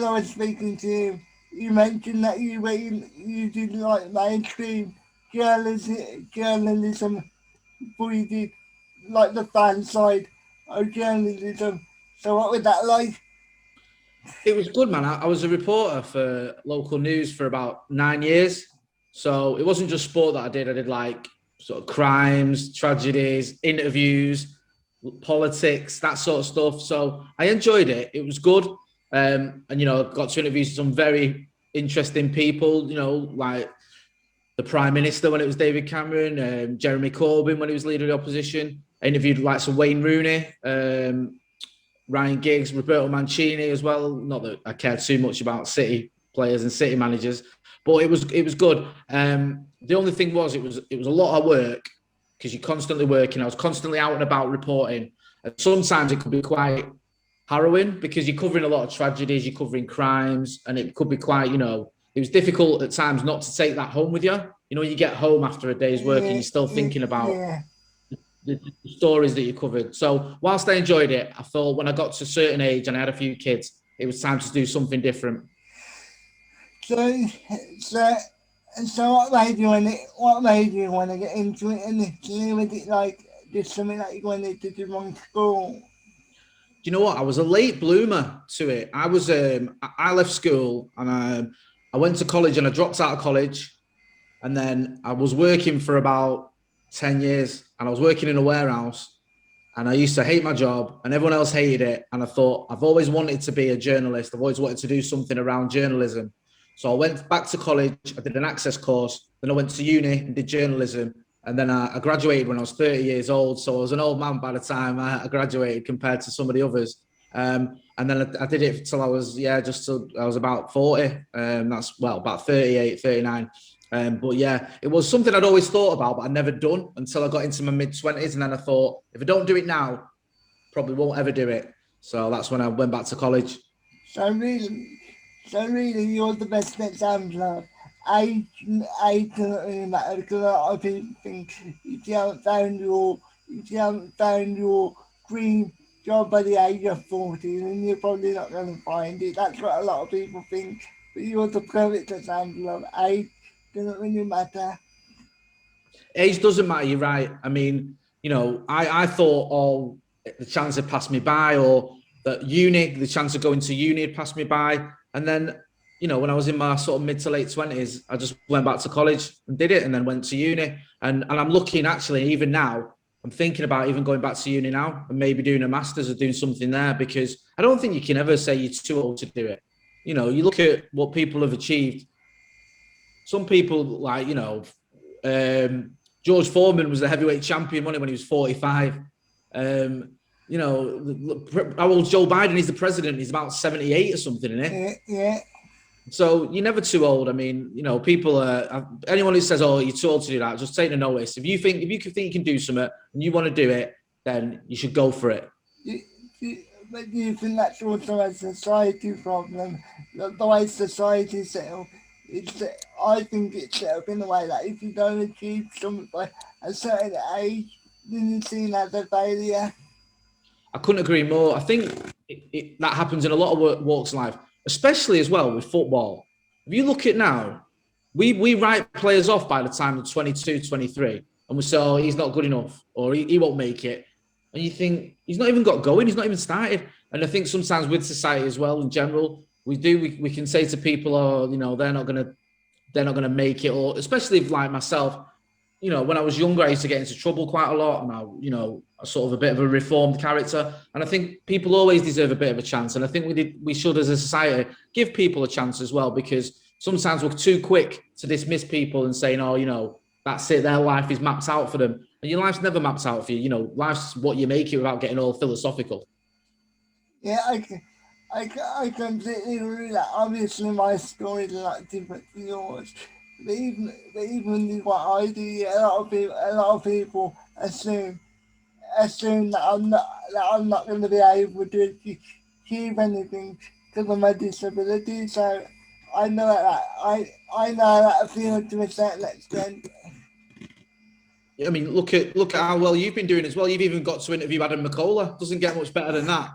I was speaking to you, you mentioned that you did like mainstream journalism before you did like the fan side of journalism. So what was that like? It was good, man. I was a reporter for local news for about 9 years. So it wasn't just sport that I did. I did like sort of crimes, tragedies, interviews, politics, that sort of stuff. So I enjoyed it. It was good. And, got to interview some very interesting people, like the Prime Minister when it was David Cameron, Jeremy Corbyn when he was leader of the opposition. I interviewed like some Wayne Rooney, Ryan Giggs, Roberto Mancini as well. Not that I cared too much about City players and City managers, but it was good. The only thing was it was a lot of work because you're constantly working. I was constantly out and about reporting, and sometimes it could be quite harrowing because you're covering a lot of tragedies, you're covering crimes, and it could be quite, it was difficult at times not to take that home with you. You get home after a day's work and you're still thinking about Yeah. the stories that you covered. So whilst I enjoyed it, I thought when I got to a certain age and I had a few kids, it was time to do something different. So, so, so what made you want to get into it initially? Was it like just something that you wanted to do on school? Do you know what? I was a late bloomer to it. I left school and I went to college and I dropped out of college. And then I was working for about 10 years and I was working in a warehouse and I used to hate my job and everyone else hated it. And I thought, I've always wanted to be a journalist. I've always wanted to do something around journalism. So I went back to college. I did an access course. Then I went to uni and did journalism. And then I graduated when I was 30 years old. So I was an old man by the time I graduated compared to some of the others. And then I did it till I was, I was about 40. About 38, 39. But yeah, it was something I'd always thought about, but I'd never done until I got into my mid-20s. And then I thought, if I don't do it now, probably won't ever do it. So that's when I went back to college. So really, you're the best example. Age, age doesn't really matter because a lot of people think if you haven't found your dream job by the age of 40, then you're probably not going to find it. That's what a lot of people think. But you're the perfect example of age doesn't really matter. Age doesn't matter, you're right. I mean, I thought all the chance had passed me by, or that the chance of going to uni had passed me by. And then, when I was in my sort of mid to late 20s, I just went back to college and did it and then went to uni. And I'm looking actually, even now, I'm thinking about even going back to uni now and maybe doing a master's or doing something there because I don't think you can ever say you're too old to do it. You look at what people have achieved. Some people like, George Foreman was the heavyweight champion when he was 45. How old Joe Biden is the president? He's about 78 or something, isn't it? Yeah. So you're never too old. I mean, people are, anyone who says, "Oh, you're too old to do that," just take a notice. If you think you can do something and you want to do it, then you should go for it. But do you think that's also a society problem? The way society is set up, I think it's set up in a way that if you don't achieve something by a certain age, then you're seen as a failure. I couldn't agree more. I think that happens in a lot of walks of life, especially as well with football. If you look at now, we write players off by the time they're 22, 23, and we say, oh, he's not good enough, or he won't make it. And you think, he's not even got going, he's not even started. And I think sometimes with society as well, in general, we can say to people, oh, they're not gonna make it, or especially if, like myself, when I was younger, I used to get into trouble quite a lot, and I sort of a bit of a reformed character. And I think people always deserve a bit of a chance. And I think we should, as a society, give people a chance as well, because sometimes we're too quick to dismiss people and saying, oh, that's it, their life is mapped out for them. And your life's never mapped out for you. Life's what you make it without getting all philosophical. Yeah, I completely agree with that. Obviously, my story is a lot different to yours. But even what I do, yeah, a lot of people assume that I'm not going to be able to achieve anything because of my disability. So I know that feeling to a certain extent. I mean, look at how well you've been doing as well. You've even got to interview Adam McCullough. Doesn't get much better than that.